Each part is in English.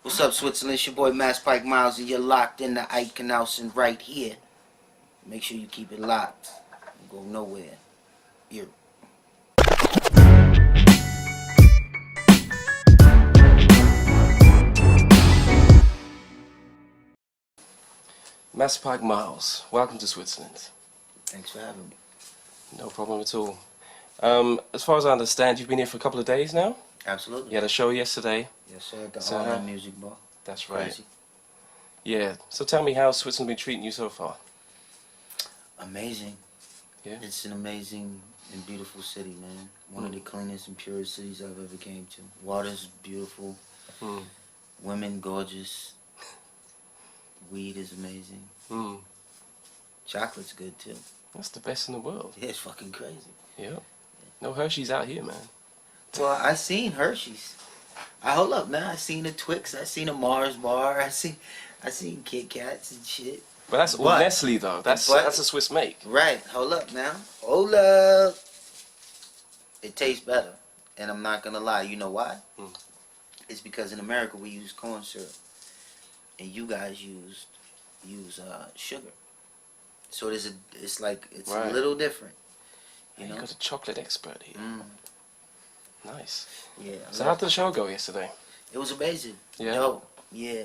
What's up, Switzerland? It's your boy Masspike Miles, and you're locked in the Aightgenossen right here. Make sure you keep it locked. Don't go nowhere. Here. Masspike Miles, welcome to Switzerland. Thanks for having me. No problem at all. As far as I understand, you've been here for a couple of days now? Absolutely. You had a show yesterday? Yes, sir. At the So, All-In Music Bar. That's right. Crazy. Yeah. So tell me, how's Switzerland been treating you so far? Amazing. Yeah? It's an amazing and beautiful city, man. One of the cleanest and purest cities I've ever came to. Water's beautiful. Women gorgeous. Weed is amazing. Chocolate's good too. That's the best in the world. Yeah, it's fucking crazy. Yeah. No Hershey's out here, man. Well, I seen Hershey's. Hold up, man. I seen a Twix. I seen a Mars bar. I seen Kit Kats and shit. But that's all Nestle though. That's a Swiss make. Right. Hold up now. Hold up. It tastes better, and I'm not gonna lie. You know why? It's because in America we use corn syrup, and you guys use sugar. So it's a little different. You know? You got a chocolate expert here. Nice. Yeah. So how did the show go yesterday? It was amazing. Yeah. Dope. Yeah.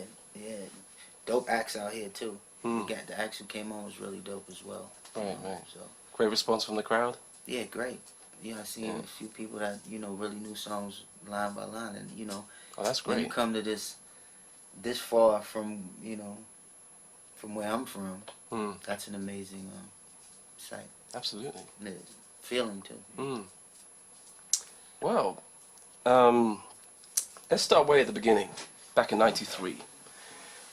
Dope acts out here too. The acts who came on was really dope as well. Right. So Great response from the crowd? yeah, great. Yeah, I seen a few people that really knew songs line by line, and Oh, that's great. when you come to this far from from where I'm from, that's an amazing sight. Absolutely. And it's feeling too. Well, let's start way at the beginning, back in '93.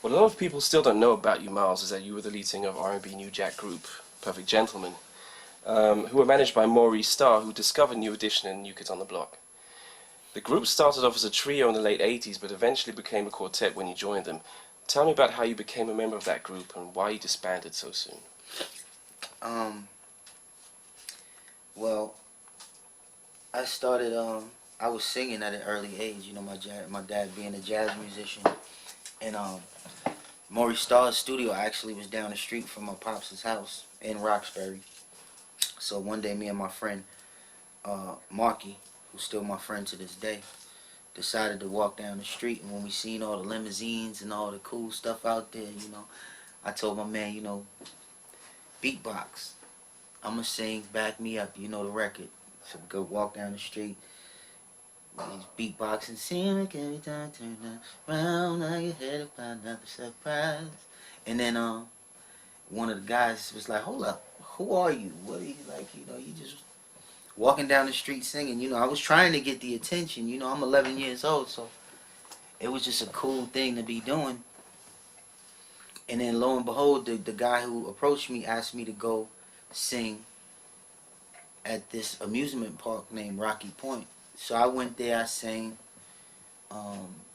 What a lot of people still don't know about you, Miles, is that you were the lead singer of R&B New Jack group, Perfect Gentlemen, who were managed by Maurice Starr, who discovered New Edition and New Kids on the Block. The group started off as a trio in the late '80s, but eventually became a quartet when you joined them. Tell me about how you became a member of that group and why you disbanded so soon. Well, I started. I was singing at an early age. My dad being a jazz musician, and Maurice Starr's studio actually was down the street from my pops' house in Roxbury. So one day, me and my friend Marky, who's still my friend to this day, decided to walk down the street. And when we seen all the limousines and all the cool stuff out there, I told my man, beatbox. I'ma sing, back me up, the record. So we go walk down the street, he's beatboxing, sing like every time turn around, now you're headed for another surprise. And then one of the guys was like, hold up, who are you? What are you like? You just walking down the street singing. I was trying to get the attention. I'm 11 years old, so it was just a cool thing to be doing. And then lo and behold, the guy who approached me asked me to go sing at this amusement park named Rocky Point. So I went there, I sang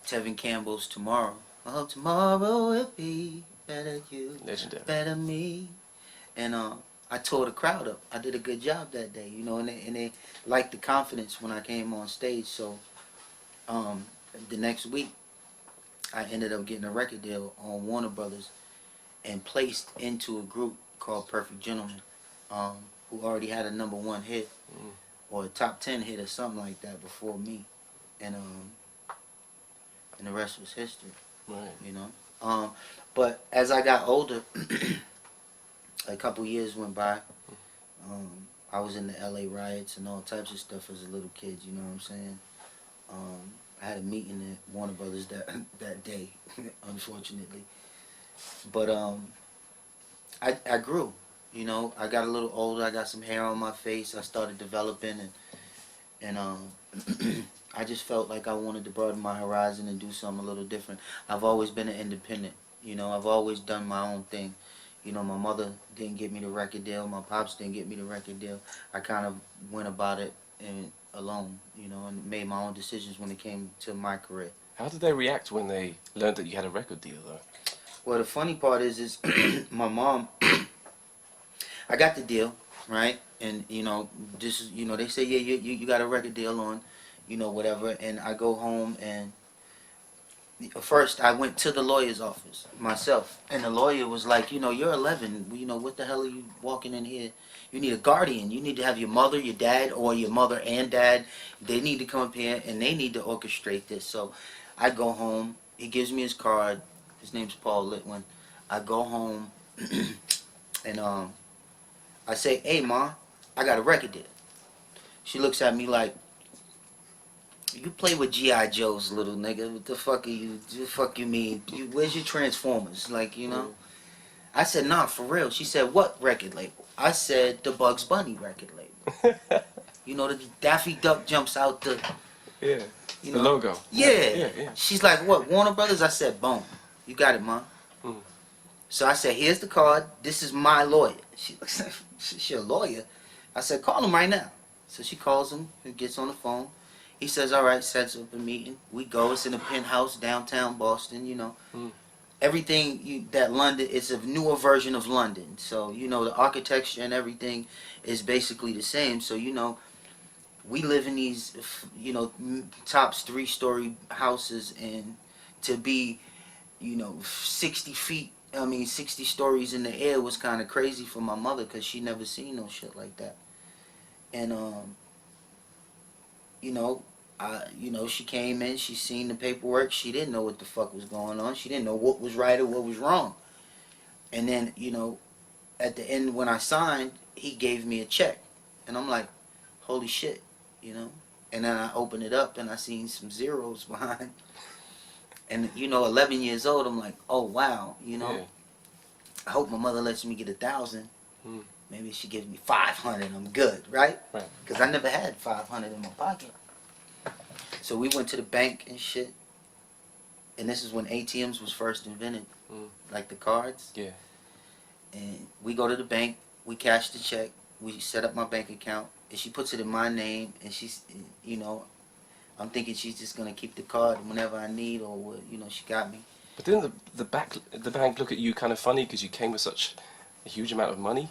Tevin Campbell's Tomorrow. Oh, tomorrow will be better you, Legendary. Better me. And I tore the crowd up. I did a good job that day, and they liked the confidence when I came on stage. So the next week, I ended up getting a record deal on Warner Brothers and placed into a group called Perfect Gentlemen, who already had a #1 hit or a top 10 hit or something like that before me, and the rest was history. Right. But as I got older, a couple years went by. I was in the LA riots and all types of stuff as a little kid. You know what I'm saying? I had a meeting at Warner Brothers that day, unfortunately. But I grew. I got a little older. I got some hair on my face. I started developing, and I just felt like I wanted to broaden my horizon and do something a little different. I've always been an independent. I've always done my own thing. My mother didn't get me the record deal. My pops didn't get me the record deal. I kind of went about it alone, and made my own decisions when it came to my career. How did they react when they learned that you had a record deal, though? Well, the funny part is my mom. I got the deal, right? And this is, they say, yeah, you got a record deal on, whatever. And I go home and First, I went to the lawyer's office myself, and the lawyer was like, you're 11. What the hell are you walking in here? You need a guardian. You need to have your mother, your dad, or your mother and dad. They need to come up here, and they need to orchestrate this. So I go home. He gives me his card. His name's Paul Litwin. I go home, and I say, "Hey, Ma, I got a record deal." She looks at me like, "You play with G.I. Joe's, little nigga. What the fuck are you? The fuck you mean? Where's your Transformers? I said, "Nah, for real." She said, "What record label?" I said, "The Bugs Bunny record label." The Daffy Duck jumps out the... Yeah. The logo. Yeah. She's like, "What, Warner Brothers?" I said, "Boom. You got it, Ma." So I said, "Here's the card. This is my lawyer." She looks like, "She's your lawyer?" I said, "Call him right now." So she calls him and gets on the phone. He says, "All right," sets up a meeting. We go. It's in a penthouse downtown Boston, Everything that London, it's a newer version of London. So, the architecture and everything is basically the same. So, we live in these, tops 3-story houses, and to be, 60 stories in the air was kind of crazy for my mother, because she never seen no shit like that. And, she came in, she seen the paperwork, she didn't know what the fuck was going on, she didn't know what was right or what was wrong. And then, at the end when I signed, he gave me a check. And I'm like, holy shit, And then I opened it up and I seen some zeros behind. And, 11 years old, I'm like, oh wow, Yeah. I hope my mother lets me get 1,000. Maybe she gives me 500, I'm good, right? Because I never had 500 in my pocket. So we went to the bank and shit. And this is when ATMs was first invented. Like the cards. Yeah. And we go to the bank, we cash the check, we set up my bank account, and she puts it in my name, and she's, I'm thinking she's just gonna keep the card whenever I need, or she got me. But didn't the bank look at you kind of funny because you came with such a huge amount of money?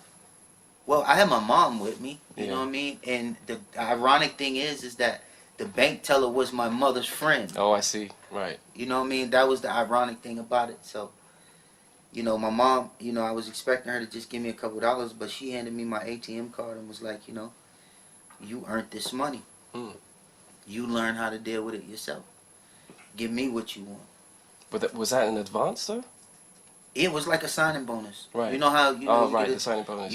Well, I had my mom with me, you Yeah. know what I mean? And the ironic thing is that the bank teller was my mother's friend. Oh, I see. Right. You know what I mean? That was the ironic thing about it. So, my mom, I was expecting her to just give me a couple dollars, but she handed me my ATM card and was like, you earned this money. You learn how to deal with it yourself. Give me what you want. But was that in advance, though? It was like a signing bonus. Right. You know how Oh, right, the signing bonus.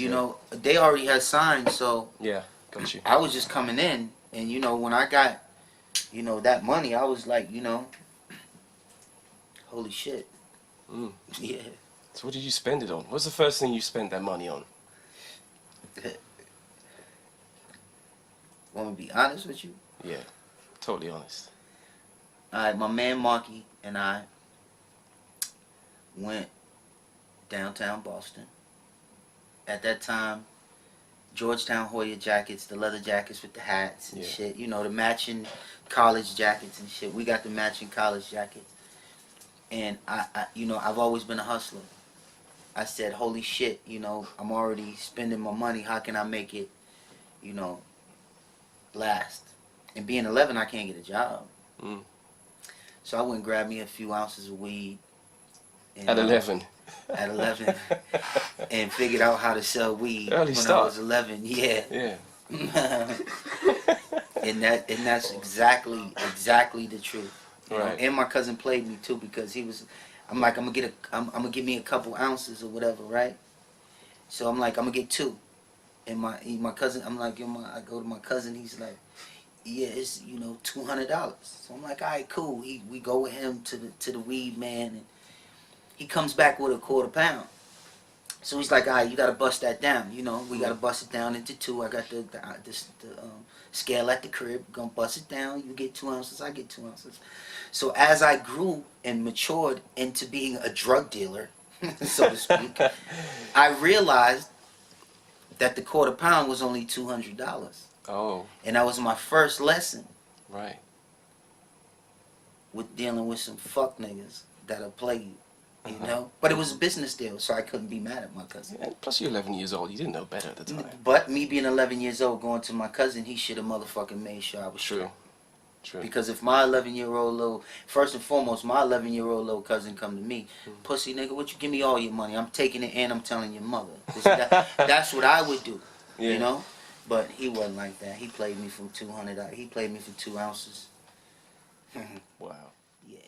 They already had signed, so Yeah, got you. I was just coming in, and when I got, that money, I was like, holy shit. Yeah. So what did you spend it on? What's the first thing you spent that money on? Want me to be honest with you? Yeah, totally honest. Alright, my man Marky and I went downtown Boston. At that time, Georgetown Hoya jackets, the leather jackets with the hats and shit. The matching college jackets and shit. We got the matching college jackets. And I've always been a hustler. I said, holy shit, I'm already spending my money. How can I make it, last? And being 11, I can't get a job. So I went and grabbed me a few ounces of weed. And, At 11? At 11. And figured out how to sell weed Early when start. I was 11. Yeah. Yeah. and that's exactly the truth. Right. And my cousin played me too, because he was, I'm like, I'm gonna give me a couple ounces or whatever, right? So I'm like, I'm gonna get 2. And my cousin, I'm like, I go to my cousin, he's like, yeah, it's $200. So I'm like, all right, cool. We go with him to the weed man, and he comes back with a quarter pound. So he's like, all right, you gotta bust that down. We gotta bust it down into 2. I got the scale at the crib. Gonna bust it down. You get 2 ounces. I get 2 ounces. So as I grew and matured into being a drug dealer, so to speak, I realized that the quarter pound was only $200. Oh. And that was my first lesson. Right. With dealing with some fuck niggas that'll play you. But it was a business deal, so I couldn't be mad at my cousin. Yeah, plus you're 11 years old. You didn't know better at the time. But me being 11 years old, going to my cousin, he should have motherfucking made sure I was True. True. Because if my 11-year-old little, first and foremost, my 11-year-old little cousin come to me, pussy nigga, what you give me all your money? I'm taking it and I'm telling your mother. That's what I would do, you know? But he wasn't like that. He played me from 200. He played me for 2 ounces. Wow. Yeah.